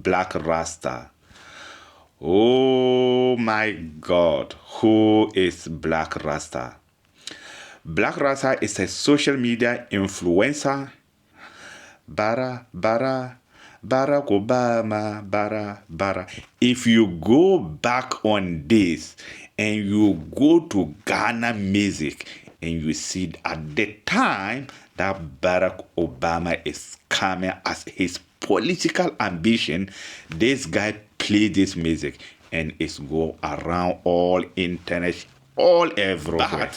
Black Rasta. Oh my God, who is Black Rasta? Black Rasta is a social media influencer. Barack Obama, bara. If you go back on this and you go to Ghana music and you see at the time that Barack Obama is coming as his political ambition, this guy play this music and it's go around all internet, all everywhere.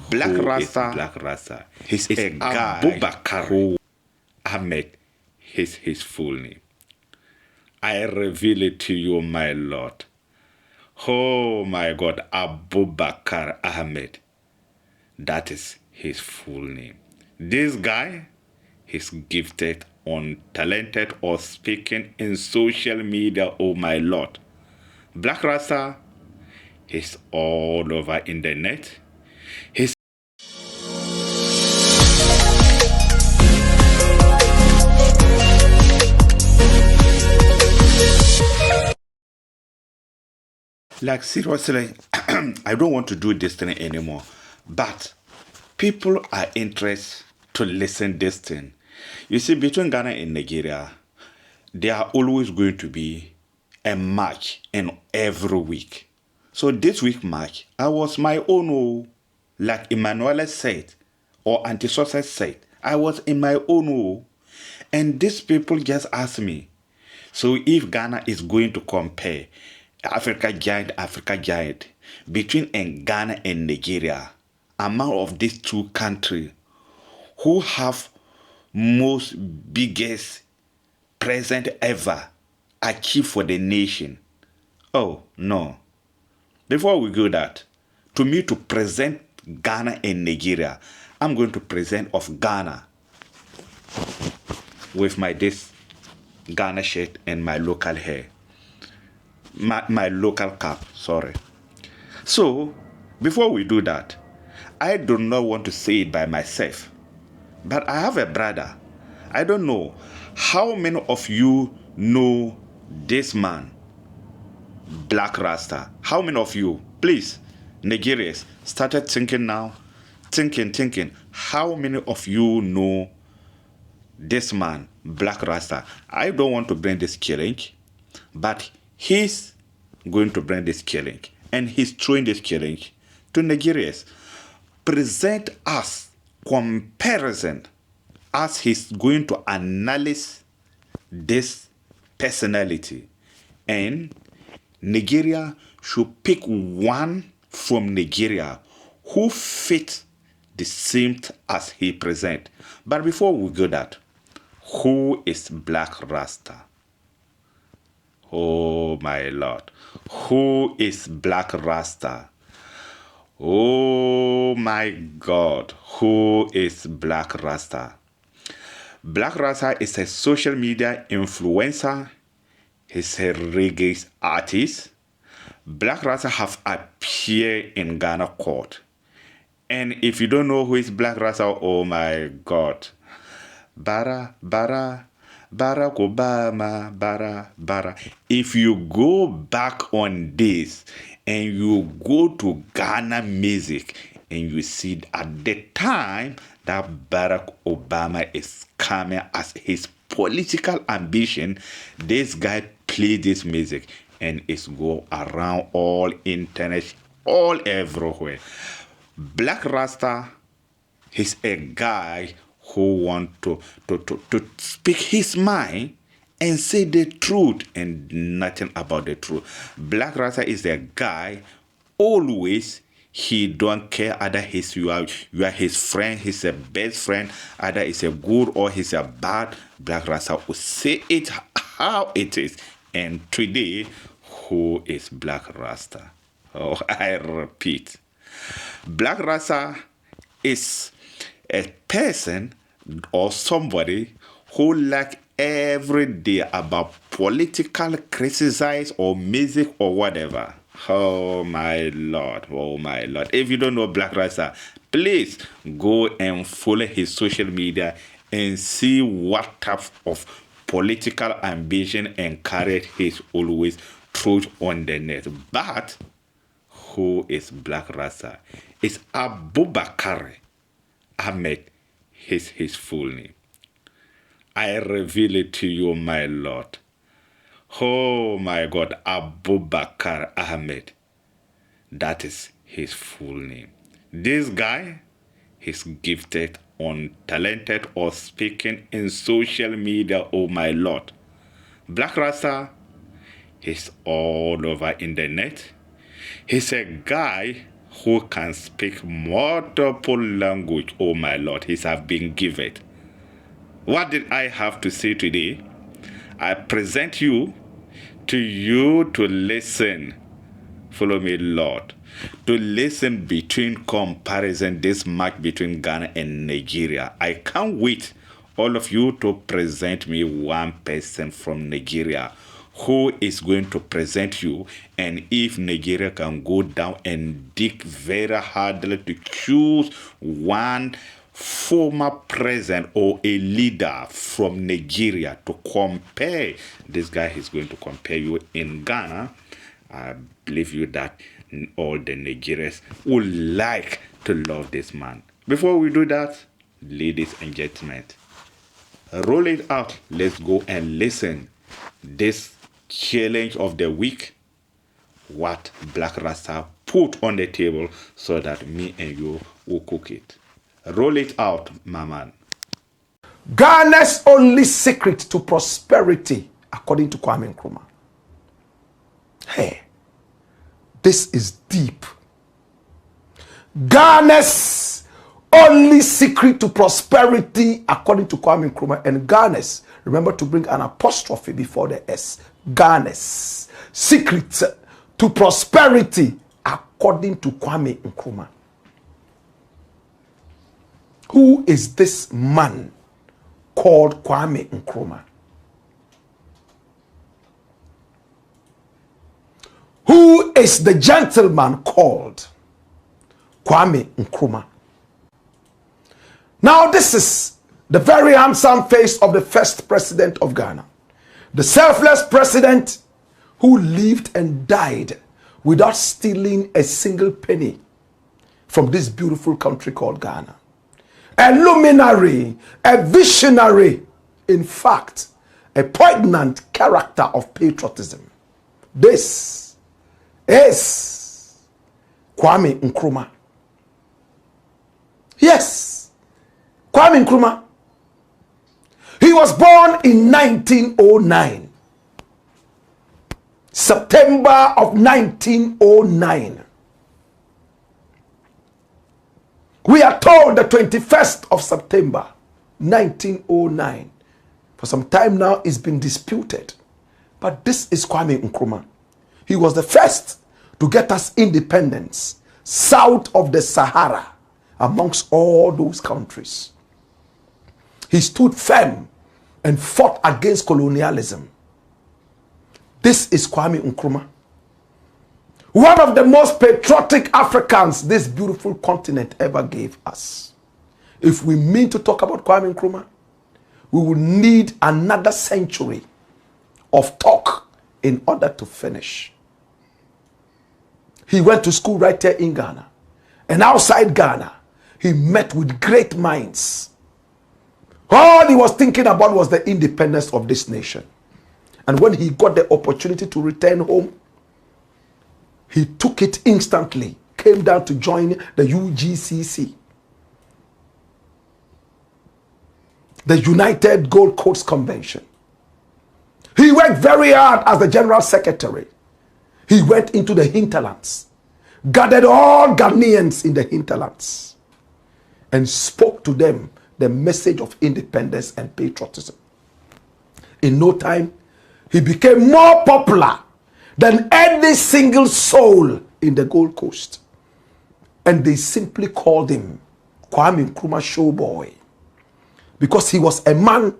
Black Rasta. He's a guy who Ahmed is his full name. I reveal it to you, my Lord. Oh my God, Abubakar Ahmed. That is his full name. This guy is gifted, untalented, or speaking in social media, oh my Lord. Black Rasta is all over in the net. He's like seriously, I don't want to do this thing anymore. But people are interested to listen this thing. You see, between Ghana and Nigeria, there are always going to be a match in every week. So this week match, I was my own, like Emmanuel said, or Auntie Sosa said, I was in my own. And these people just asked me, so if Ghana is going to compare Africa giant, between Ghana and Nigeria, among of these two countries, who have most biggest present ever achieved for the nation? Oh, no. Before we go that, to me to present Ghana and Nigeria, I'm going to present of Ghana with my this Ghana shirt and my local hair. My local cap, sorry. So, before we do that, I do not want to say it by myself, but I have a brother. I don't know how many of you know this man, Black Rasta. How many of you, please, Nigerians, started thinking now, thinking. How many of you know this man, Black Rasta? I don't want to bring this challenge, but he's going to bring this challenge, and he's throwing this challenge to Nigerians. Present us comparison as he's going to analyze this personality, and Nigeria should pick one from Nigeria who fit the same as he present. But before we go that, who is Black Rasta? Oh my Lord, who is Black Rasta? Oh my God, who is Black Rasta? Black Rasta is a social media influencer. He's a reggae artist. Black Rasta have appeared in Ghana court. And if you don't know who is Black Rasta, oh my God. Barack Obama, bara. If you go back on this and you go to Ghana music and you see at the time that Barack Obama is coming as his political ambition, this guy play this music and it's go around all internet, all everywhere. Black Rasta is a guy who want to speak his mind and say the truth and nothing about the truth. Black Rasta is a guy always, he don't care either you are his friend, he's a best friend, either it's a good or he's a bad. Black Rasta will say it how it is. And today, who is Black Rasta? Oh, I repeat, Black Rasta is a person or somebody who like every day about political criticize or music or whatever. Oh my Lord. If you don't know Black Rasta, please go and follow his social media and see what type of political ambition encourage his always truth on the net. But who is Black Rasta? It's Abubakar Ahmed, his full name. I reveal it to you, my Lord. Oh my God, Abubakar Ahmed. That is his full name. This guy is gifted, untalented, or speaking in social media, oh my Lord. Black Rasta is all over in the net. He's a guy who can speak multiple language, oh my Lord. He has been given. What did I have to say today? I present you to listen. Follow me, Lord. To listen between comparison, this match between Ghana and Nigeria. I can't wait all of you to present me one person from Nigeria who is going to present you, and if Nigeria can go down and dig very hardly to choose one former president or a leader from Nigeria to compare, this guy is going to compare you in Ghana. I believe you that all the Nigerians would like to love this man. Before we do that, ladies and gentlemen, roll it out. Let's go and listen this challenge of the week, what Black Rasta put on the table so that me and you will cook it. Roll it out, my man. Ghana's only secret to prosperity, according to Kwame Nkrumah. Hey, this is deep. Ghana's only secret to prosperity, according to Kwame Nkrumah. And Ghana's, remember to bring an apostrophe before the S. Ghana's secret to prosperity, according to Kwame Nkrumah. Who is this man called Kwame Nkrumah? Who is the gentleman called Kwame Nkrumah? Now, this is the very handsome face of the first president of Ghana, the selfless president who lived and died without stealing a single penny from this beautiful country called Ghana. A luminary, a visionary, in fact, a poignant character of patriotism. This is Kwame Nkrumah. Yes, Kwame Nkrumah. He was born in 1909. September of 1909. We are told the 21st of September 1909. For some time now, it's been disputed. But this is Kwame Nkrumah. He was the first to get us independence south of the Sahara amongst all those countries. He stood firm and fought against colonialism. This is Kwame Nkrumah. One of the most patriotic Africans this beautiful continent ever gave us. If we mean to talk about Kwame Nkrumah, we will need another century of talk in order to finish. He went to school right there in Ghana. And outside Ghana, he met with great minds. All he was thinking about was the independence of this nation. And when he got the opportunity to return home, he took it instantly, came down to join the UGCC, the United Gold Coast Convention. He worked very hard as the General Secretary. He went into the hinterlands, gathered all Ghanaians in the hinterlands, and spoke to them the message of independence and patriotism. In no time, he became more popular than any single soul in the Gold Coast. And they simply called him Kwame Nkrumah Showboy, because he was a man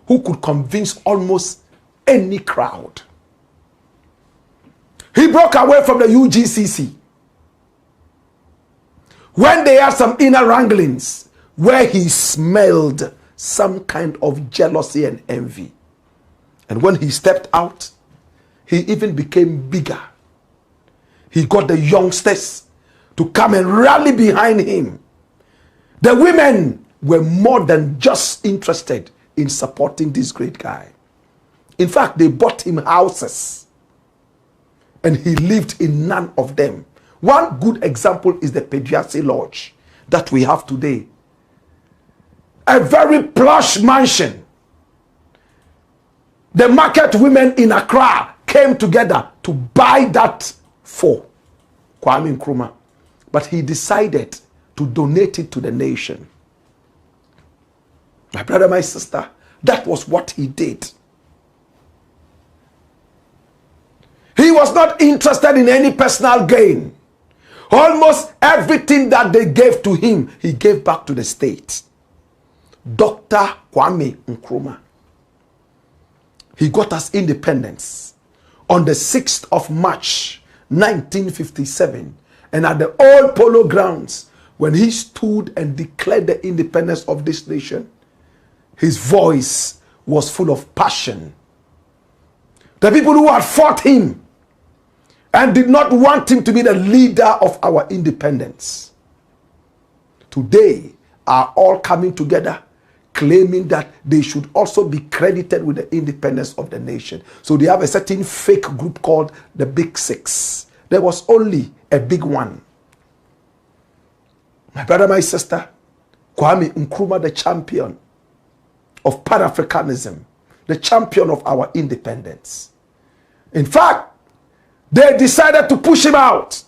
who could convince almost any crowd. He broke away from the UGCC when they had some inner wranglings where he smelled some kind of jealousy and envy. And when he stepped out, he even became bigger. He got the youngsters to come and rally behind him. The women were more than just interested in supporting this great guy. In fact, they bought him houses, and he lived in none of them. One good example is the Pediasi Lodge that we have today. A very plush mansion. The market women in Accra came together to buy that for Kwame Nkrumah. But he decided to donate it to the nation. My brother, my sister, that was what he did. He was not interested in any personal gain. Almost everything that they gave to him, he gave back to the state. Dr. Kwame Nkrumah. He got us independence on the 6th of March, 1957. And at the old polo grounds, when he stood and declared the independence of this nation, his voice was full of passion. The people who had fought him and did not want him to be the leader of our independence, today are all coming together, claiming that they should also be credited with the independence of the nation. So they have a certain fake group called the Big Six. There was only a big one. My brother, my sister, Kwame Nkrumah, the champion of Pan-Africanism, the champion of our independence. In fact, they decided to push him out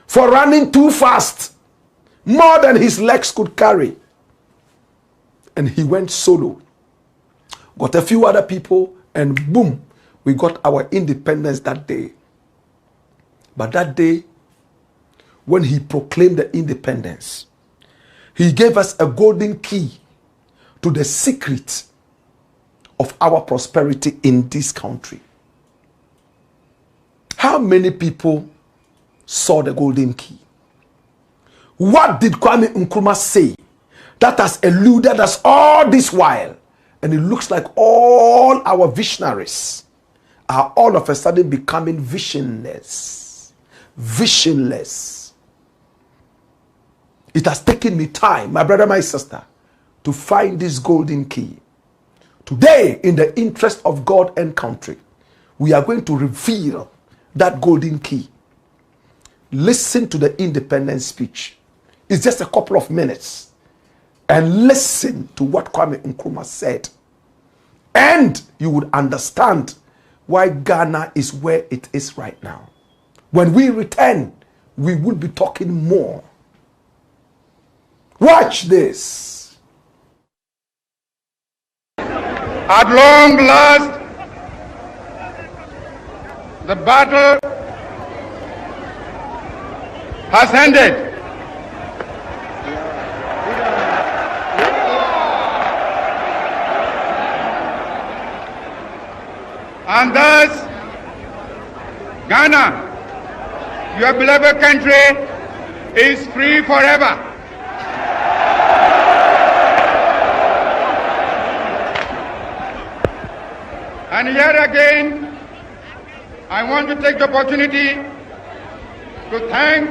for running too fast, more than his legs could carry. And he went solo, got a few other people, and boom, we got our independence that day. But that day, when he proclaimed the independence, he gave us a golden key to the secret of our prosperity in this country. How many people saw the golden key? What did Kwame Nkrumah say that has eluded us all this while? And it looks like all our visionaries are all of a sudden becoming visionless. Visionless. It has taken me time, my brother, my sister, to find this golden key. Today, in the interest of God and country, we are going to reveal that golden key. Listen to the independence speech. It's just a couple of minutes. And listen to what Kwame Nkrumah said. And you would understand why Ghana is where it is right now. When we return, we will be talking more. Watch this. At long last, the battle has ended. And thus, Ghana, your beloved country, is free forever. And yet again, I want to take the opportunity to thank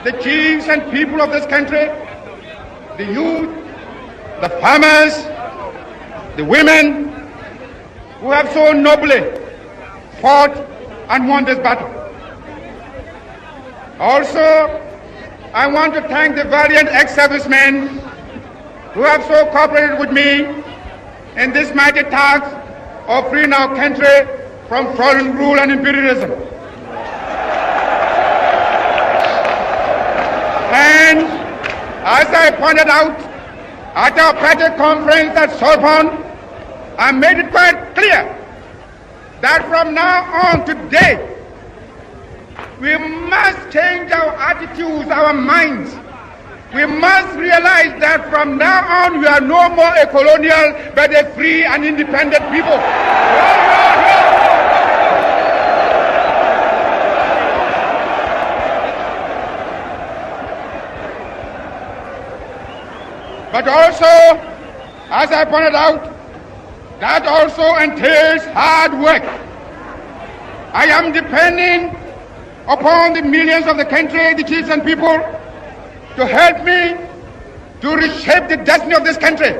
the chiefs and people of this country, the youth, the farmers, the women, who have so nobly fought and won this battle. Also, I want to thank the valiant ex-servicemen who have so cooperated with me in this mighty task of freeing our country from foreign rule and imperialism. And as I pointed out at our party conference at Sorbonne, I made it quite clear that from now on today, we must change our attitudes, our minds. We must realize that from now on, we are no more a colonial, but a free and independent people. But also, as I pointed out, That also entails hard work. I am depending upon the millions of the country, the chiefs and people, to help me to reshape the destiny of this country.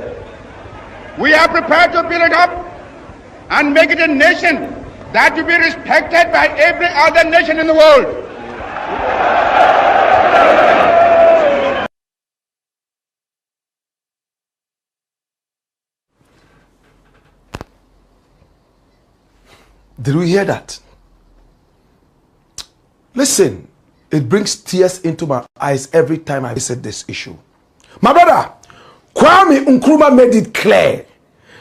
We are prepared to build it up and make it a nation that will be respected by every other nation in the world. Did we hear that? Listen, it brings tears into my eyes every time I visit this issue. My brother, Kwame Nkrumah made it clear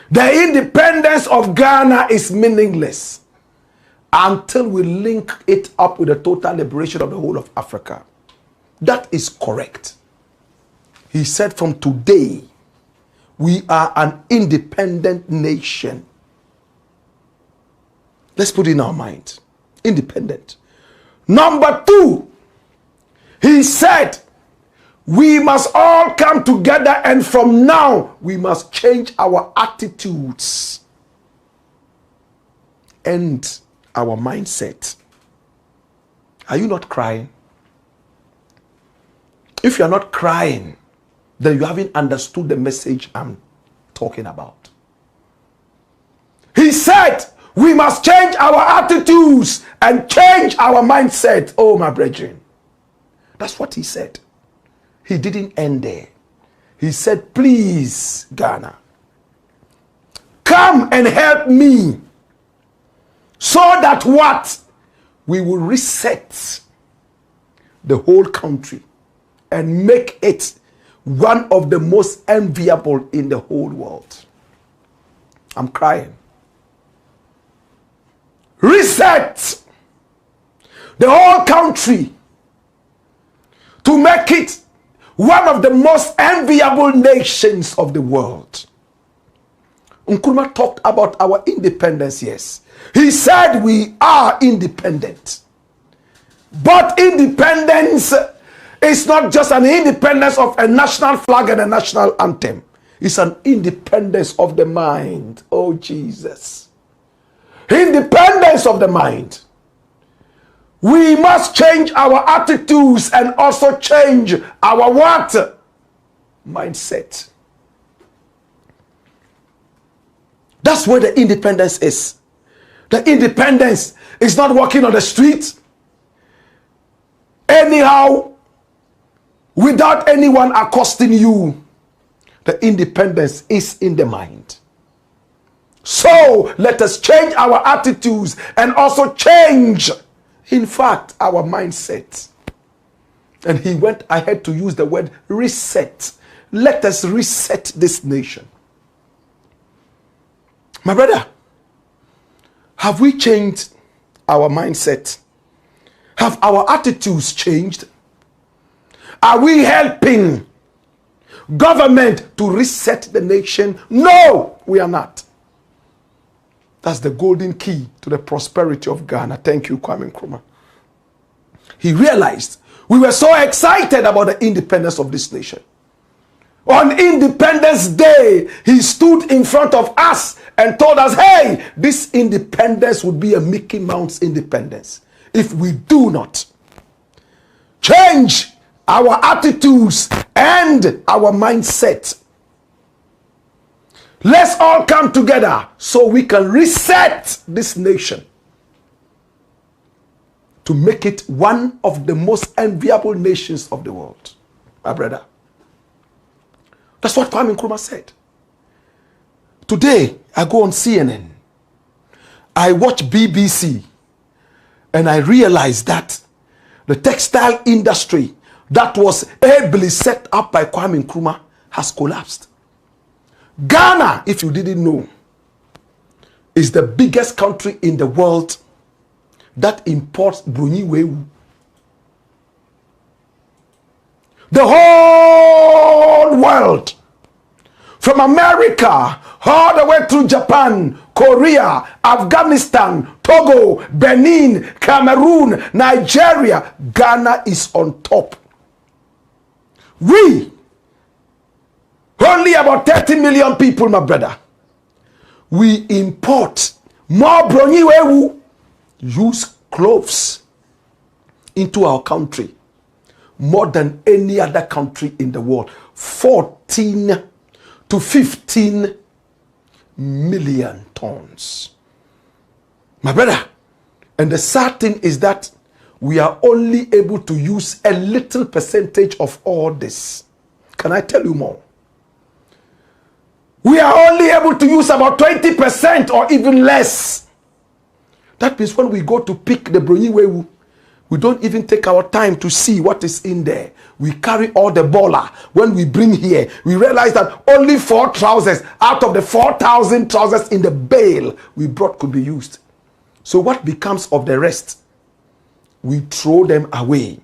the independence of Ghana is meaningless until we link it up with the total liberation of the whole of Africa. That is correct. He said from today, we are an independent nation. Let's put it in our mind. Independent. Number two, he said, we must all come together and from now, we must change our attitudes and our mindset. Are you not crying? If you are not crying, then you haven't understood the message I'm talking about. He said, we must change our attitudes and change our mindset. Oh, my brethren. That's what he said. He didn't end there. He said, please, Ghana, come and help me so that what? We will reset the whole country and make it one of the most enviable in the whole world. I'm crying. Reset the whole country to make it one of the most enviable nations of the world. Nkrumah talked about our independence, yes. He said we are independent. But independence is not just an independence of a national flag and a national anthem. It's an independence of the mind. Oh, Jesus. Independence of the mind. We must change our attitudes and also change our what? Mindset. That's where the independence is. The independence is not walking on the street anyhow without anyone accosting you. The independence is in the mind. So let us change our attitudes and also change, in fact, our mindset. And he went ahead to use the word reset. Let us reset this nation. My brother, have we changed our mindset? Have our attitudes changed? Are we helping government to reset the nation? No, we are not. That's the golden key to the prosperity of Ghana. Thank you, Kwame Nkrumah. He realized we were so excited about the independence of this nation. On Independence Day, he stood in front of us and told us, hey, this independence would be a Mickey Mouse independence if we do not change our attitudes and our mindset. Let's all come together so we can reset this nation to make it one of the most enviable nations of the world. My brother. That's what Kwame Nkrumah said. Today, I go on CNN. I watch BBC. And I realize that the textile industry that was ably set up by Kwame Nkrumah has collapsed. Ghana, if you didn't know, is the biggest country in the world that imports brunei wewu. The whole world, from America all the way through Japan, Korea, Afghanistan, Togo, Benin, Cameroon, Nigeria, Ghana is on top. We, only about 30 million people, my brother. we import more Bronyiwewu used clothes into our country more than any other country in the world. 14 to 15 million tons. My brother, and the sad thing is that we are only able to use a little percentage of all this. Can I tell you more? We are only able to use about 20% or even less. That means when we go to pick the Bronyiwewu, we don't even take our time to see what is in there. We carry all the baller. When we bring here, we realize that only 4 trousers out of the 4,000 trousers in the bale we brought could be used. So what becomes of the rest? We throw them away.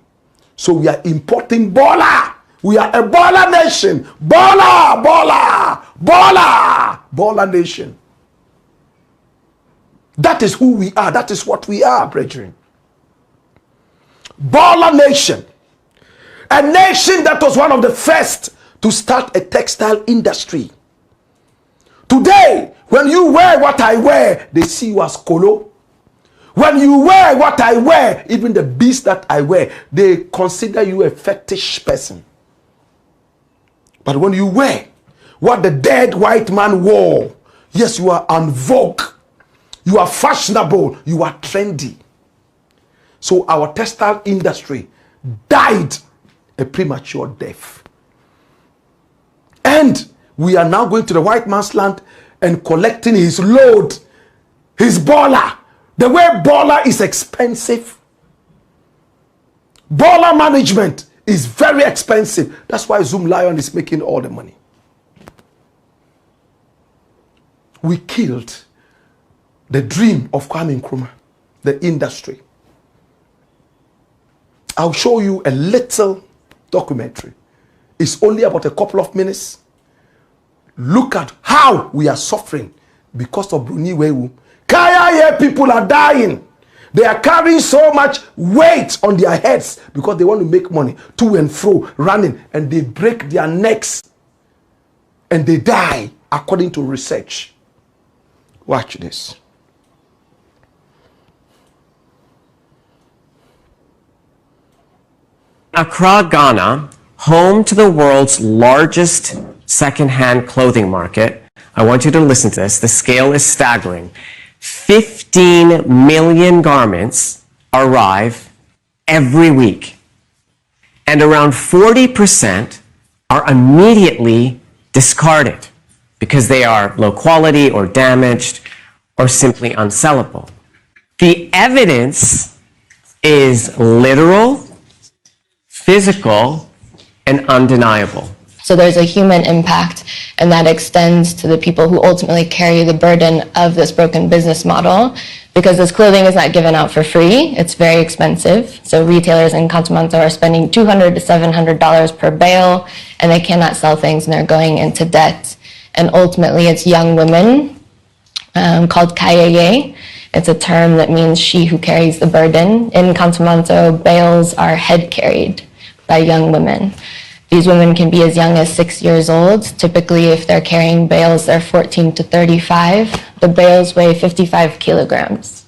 So we are importing baller. We are a baller nation. Baller, baller, baller, baller nation. That is who we are. That is what we are, brethren. Baller nation. A nation that was one of the first to start a textile industry. Today, when you wear what I wear, they see you as Kolo. When you wear what I wear, even the beast that I wear, they consider you a fetish person. But when you wear what the dead white man wore, yes, you are en vogue. You are fashionable. You are trendy. So our textile industry died a premature death. And we are now going to the white man's land and collecting his load, his baller. The way baller is expensive. Baller management is very expensive. That's why Zoom Lion is making all the money. We killed the dream of Kwame Nkrumah, the industry. I'll show you a little documentary. It's only about a couple of minutes. Look at how we are suffering because of Bronyiwewu. Kaya people are dying. They are carrying so much weight on their heads because they want to make money, to and fro, running, and they break their necks and they die according to research. Watch this. Accra, Ghana, home to the world's largest second-hand clothing market. I want you to listen to this. The scale is staggering. 15 million garments arrive every week, and around 40% are immediately discarded because they are low quality or damaged or simply unsellable. The evidence is literal, physical, and undeniable. So there's a human impact, and that extends to the people who ultimately carry the burden of this broken business model, because this clothing is not given out for free. It's very expensive. So retailers in Kantamanto are spending $200 to $700 per bale, and they cannot sell things, and they're going into debt. And ultimately, it's young women called Kayeye. It's a term that means she who carries the burden. In Kantamanto, bales are head carried by young women. These women can be as young as 6 years old. Typically, if they're carrying bales, they're 14 to 35. The bales weigh 55 kilograms.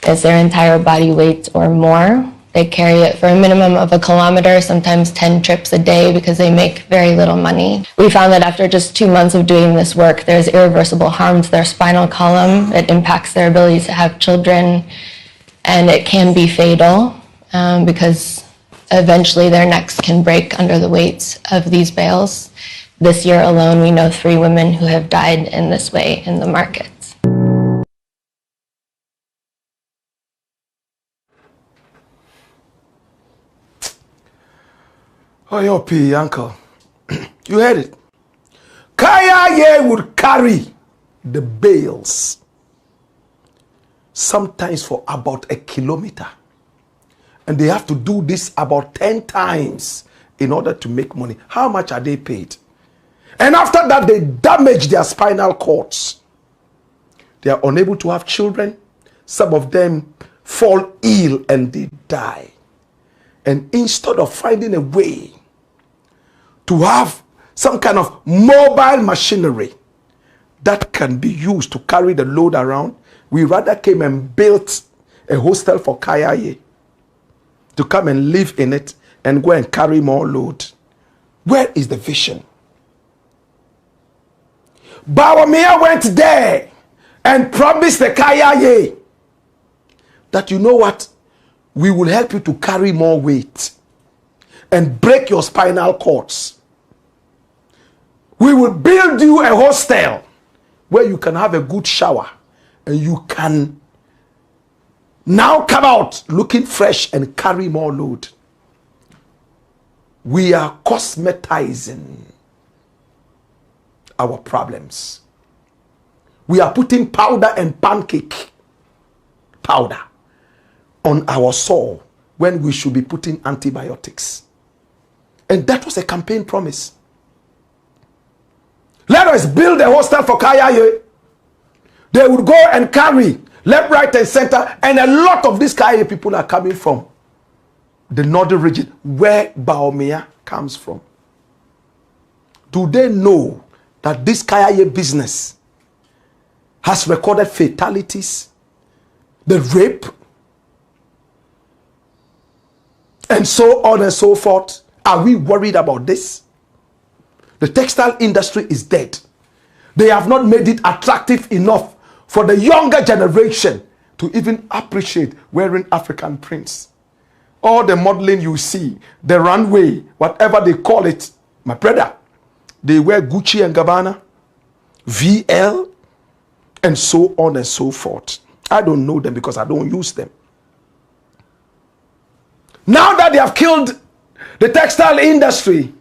It's their entire body weight or more. They carry it for a minimum of 1 kilometer, sometimes 10 trips a day, because they make very little money. We found that after just 2 months of doing this work, there's irreversible harm to their spinal column. It impacts their ability to have children, and it can be fatal because eventually their necks can break under the weight of these bales. This year alone, we know 3 women who have died in this way in the market. Oh, your P, uncle. You heard it. Kaya would carry the bales sometimes for about 1 kilometer. And they have to do this about 10 times in order to make money. How much are they paid? And after that, they damage their spinal cords. They are unable to have children. Some of them fall ill and they die. And instead of finding a way to have some kind of mobile machinery that can be used to carry the load around. We rather came and built a hostel for Kayaye to come and live in it and go and carry more load. Where is the vision? Bawumia went there and promised the Kayaye that, you know what, we will help you to carry more weight and break your spinal cords. We will build you a hostel where you can have a good shower and you can now come out looking fresh and carry more load. We are cosmetizing our problems. We are putting powder and pancake powder on our sore when we should be putting antibiotics. And that was a campaign promise. Let us build a hostel for Kayaye. They would go and carry left, right, and center. And a lot of these Kayaye people are coming from the northern region where Bawumia comes from. Do they know that this Kayaye business has recorded fatalities, the rape, and so on and so forth? Are we worried about this? The textile industry is dead. They have not made it attractive enough for the younger generation to even appreciate wearing African prints. All the modeling you see, the runway, whatever they call it, my brother, they wear Gucci and Gabbana, VL, and so on and so forth. I don't know them because I don't use them. Now that they have killed the textile industry,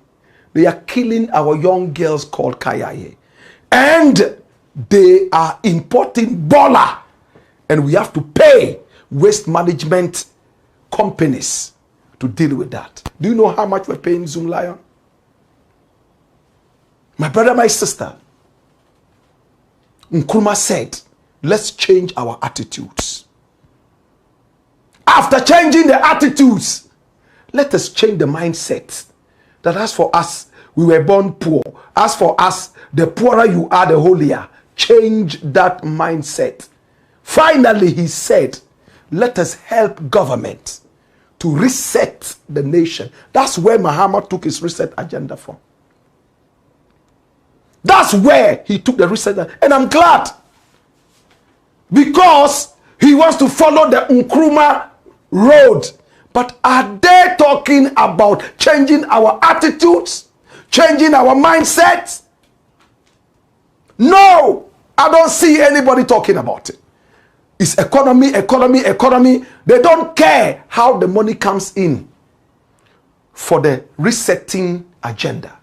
they are killing our young girls called Kayaye. And they are importing Bola. And we have to pay waste management companies to deal with that. Do you know how much we're paying Zoom Lion? My brother, my sister, Nkrumah said, let's change our attitudes. After changing the attitudes, let us change the mindset. That as for us, we were born poor. As for us, the poorer you are, the holier. Change that mindset. Finally, he said, let us help government to reset the nation. That's where Muhammad took his reset agenda from. That's where he took the reset agenda. And I'm glad. Because he wants to follow the Nkrumah road. But are they talking about changing our attitudes? Changing our mindsets? No, I don't see anybody talking about it. It's economy, economy, economy. They don't care how the money comes in for the resetting agenda.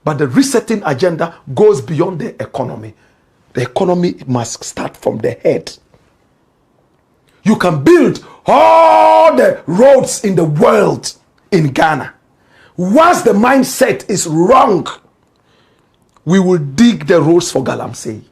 But the resetting agenda goes beyond the economy. The economy must start from the head. You can build all the roads in the world in Ghana. Once the mindset is wrong, we will dig the roads for Galamsey.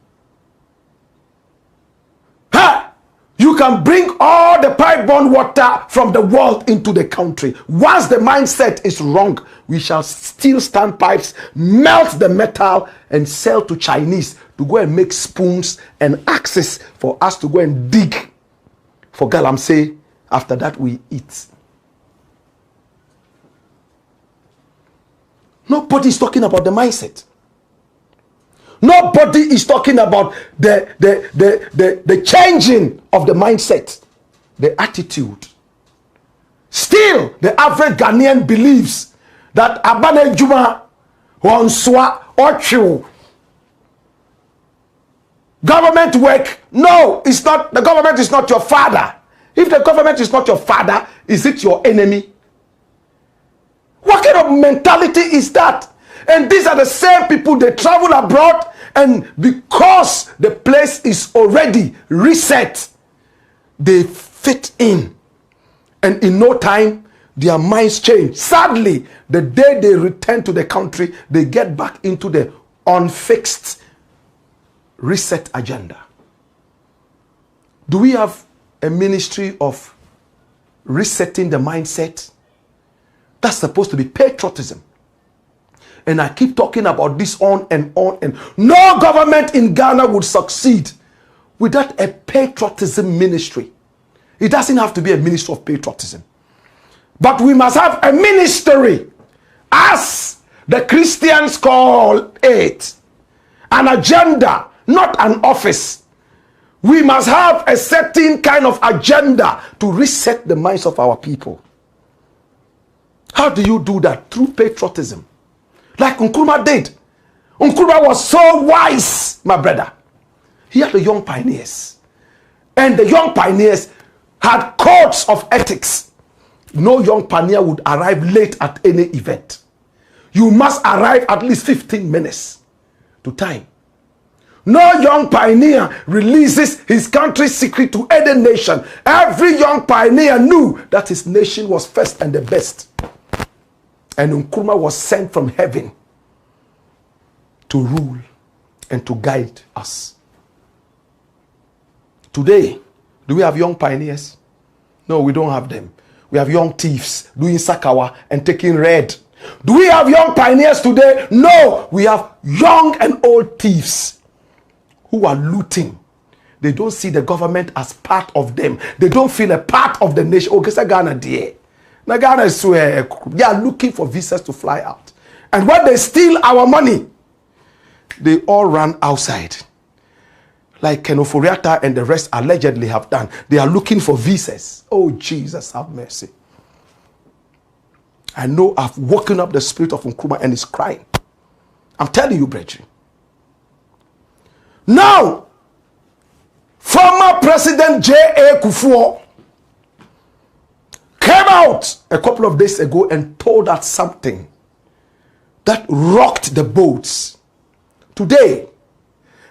You can bring all the pipe-borne water from the world into the country. Once the mindset is wrong, we shall still stand pipes, melt the metal, and sell to Chinese to go and make spoons and axes for us to go and dig for Galamsey. After that, we eat. Nobody is talking about the mindset. Nobody is talking about the changing of the mindset, the attitude. Still, the average Ghanaian believes that Abane Juma, Wanswa, Ochu, government work. No, it's not. The government is not your father. If the government is not your father, is it your enemy? What kind of mentality is that? And these are the same people, they travel abroad, and because the place is already reset, they fit in. And in no time, their minds change. Sadly, the day they return to the country, they get back into the unfixed reset agenda. Do we have a ministry of resetting the mindset? That's supposed to be patriotism. And I keep talking about this on and on. And no government in Ghana would succeed without a patriotism ministry. It doesn't have to be a ministry of patriotism. But we must have a ministry, as the Christians call it. An agenda, not an office. We must have a certain kind of agenda to reset the minds of our people. How do you do that? Through patriotism. Like Nkrumah did. Nkrumah was so wise, my brother. He had the young pioneers. And the young pioneers had codes of ethics. No young pioneer would arrive late at any event. You must arrive at least 15 minutes to time. No young pioneer releases his country's secret to any nation. Every young pioneer knew that his nation was first and the best. And Nkrumah was sent from heaven to rule and to guide us. Today, do we have young pioneers? No, we don't have them. We have young thieves doing sakawa and taking red. Do we have young pioneers today? No, we have young and old thieves who are looting. They don't see the government as part of them. They don't feel a part of the nation. Oh, Ghana, dear. Now Ghana is they are looking for visas to fly out. And when they steal our money, they all run outside. Like Kenoforiata and the rest allegedly have done. They are looking for visas. Oh, Jesus, have mercy. I know I've woken up the spirit of Nkrumah and it's crying. I'm telling you, brethren. Now, former President J.A. Kufuor came out a couple of days ago and told us something that rocked the boats. Today,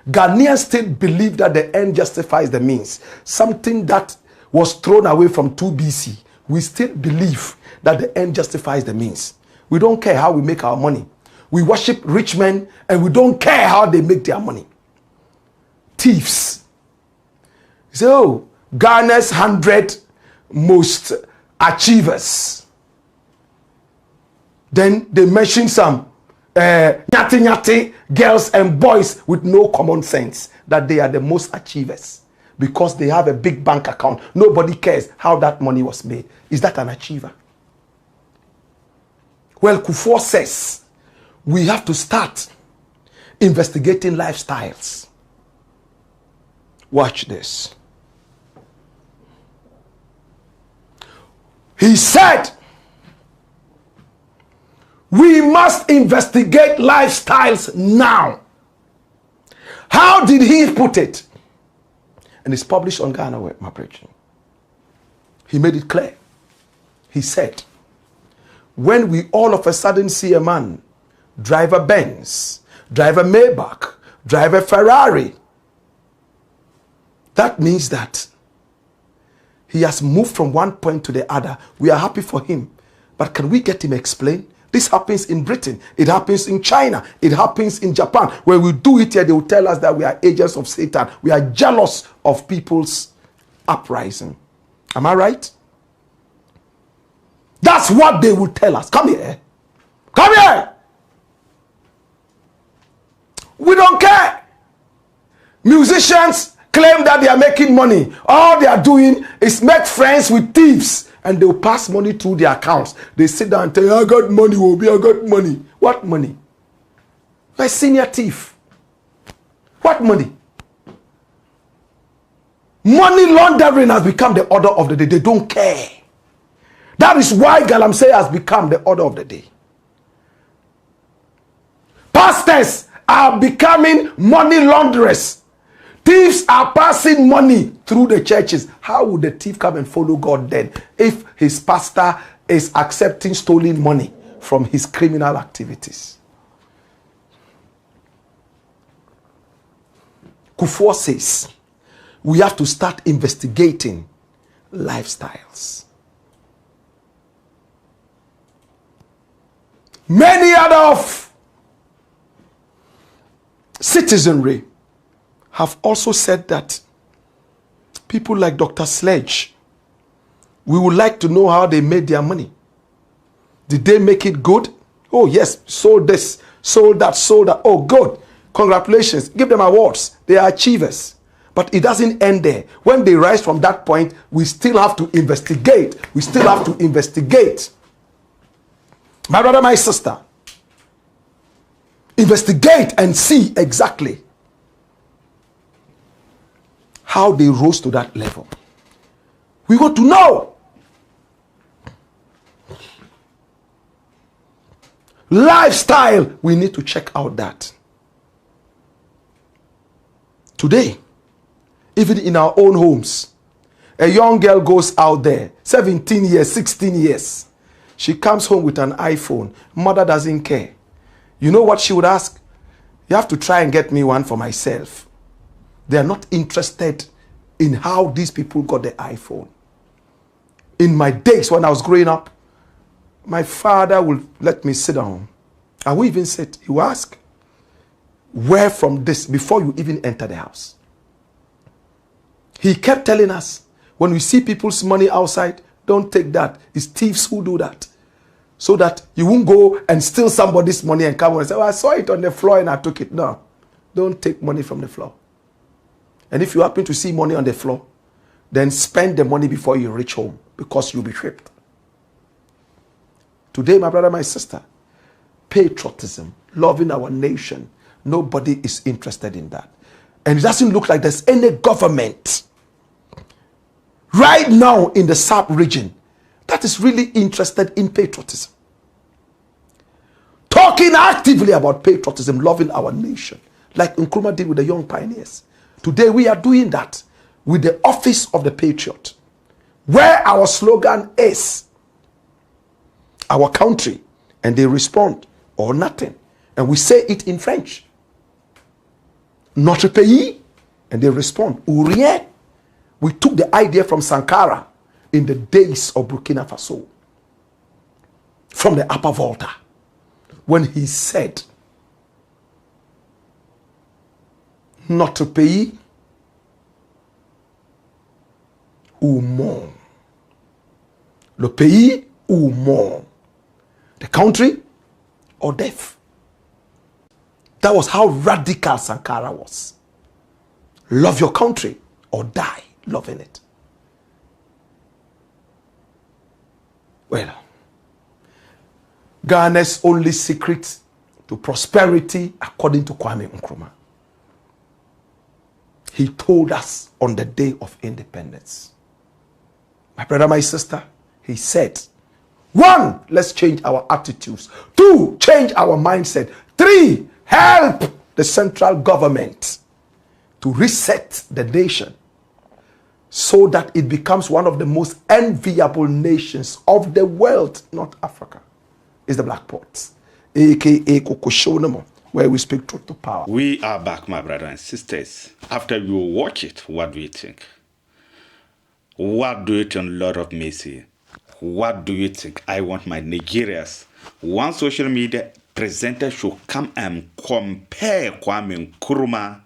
Ghanaians still believe that the end justifies the means. Something that was thrown away from 2 BC. We still believe that the end justifies the means. We don't care how we make our money. We worship rich men and we don't care how they make their money. Thieves. So, Ghana's 100 most achievers. Then they mention some nyati girls and boys with no common sense, that they are the most achievers because they have a big bank account. Nobody cares how that money was made. Is that an achiever? Well, Kufuor says we have to start investigating lifestyles. Watch this. He said we must investigate lifestyles now. How did he put it? And it's published on Ghana Web, my brethren. He made it clear. He said, when we all of a sudden see a man drive a Benz, drive a Maybach, drive a Ferrari, that means that he has moved from one point to the other. We are happy for him. But can we get him explained? This happens in Britain. It happens in China. It happens in Japan. When we do it here, they will tell us that we are agents of Satan. We are jealous of people's uprising. Am I right? That's what they will tell us. Come here. Come here. We don't care. Musicians claim that they are making money. All they are doing is make friends with thieves. And they'll pass money through their accounts. They sit down and tell you, I got money, Obi, I got money. What money? You're a senior thief. What money? Money laundering has become the order of the day. They don't care. That is why Galamsey has become the order of the day. Pastors are becoming money launderers. Thieves are passing money through the churches. How would the thief come and follow God then if his pastor is accepting stolen money from his criminal activities? Kufuor says we have to start investigating lifestyles. Many other of citizenry have also said that people like Dr. Sledge, we would like to know how they made their money. Did they make it good? Oh yes, sold this sold that. Oh, good. Congratulations. Give them awards. They are achievers. But it doesn't end there. When they rise from that point, we still have to investigate. My brother, my sister, investigate and see exactly how they rose to that level. We want to know. Lifestyle, we need to check out that. Today, even in our own homes, a young girl goes out there, 17 years, 16 years. She comes home with an iPhone. Mother doesn't care. You know what she would ask? You have to try and get me one for myself. They are not interested in how these people got the iPhone. In my days when I was growing up, my father would let me sit down. I will even sit. He will ask, where from this, before you even enter the house. He kept telling us, when we see people's money outside, don't take that. It's thieves who do that. So that you won't go and steal somebody's money and come and say, oh, I saw it on the floor and I took it. No, don't take money from the floor. And if you happen to see money on the floor, then spend the money before you reach home, because you'll be tripped. Today, my brother, my sister, patriotism, loving our nation, nobody is interested in that. And it doesn't look like there's any government right now in the South region that is really interested in patriotism. Talking actively about patriotism, loving our nation, like Nkrumah did with the young pioneers. Today we are doing that with the Office of the Patriot, where our slogan is our country, and they respond, or nothing. And we say it in French, notre pays, and they respond, ou rien. We took the idea from Sankara in the days of Burkina Faso, from the Upper Volta, when he said, notre pays ou mort. Le pays ou mort. The country or death. That was how radical Sankara was. Love your country or die loving it. Well, Ghana's only secret to prosperity, according to Kwame Nkrumah, he told us on the day of independence. My brother, my sister, he said, 1, let's change our attitudes. 2, change our mindset. 3, help the central government to reset the nation so that it becomes one of the most enviable nations of the world, not Africa. It's the Black Pots, aka Kokoshonamo, where we speak truth to power. We are back, my brothers and sisters. After you watch it, what do you think? What do you think, Lord of Mercy? What do you think? I want my Nigerians. One social media presenter should come and compare Kwame Nkrumah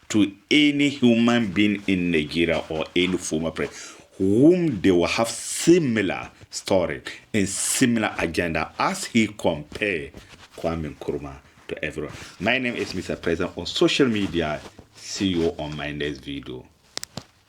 to any human being in Nigeria or any former president, whom they will have similar story and similar agenda as he compare Kwame Nkrumah to everyone. My name is Mr. President on social media. See you on my next video.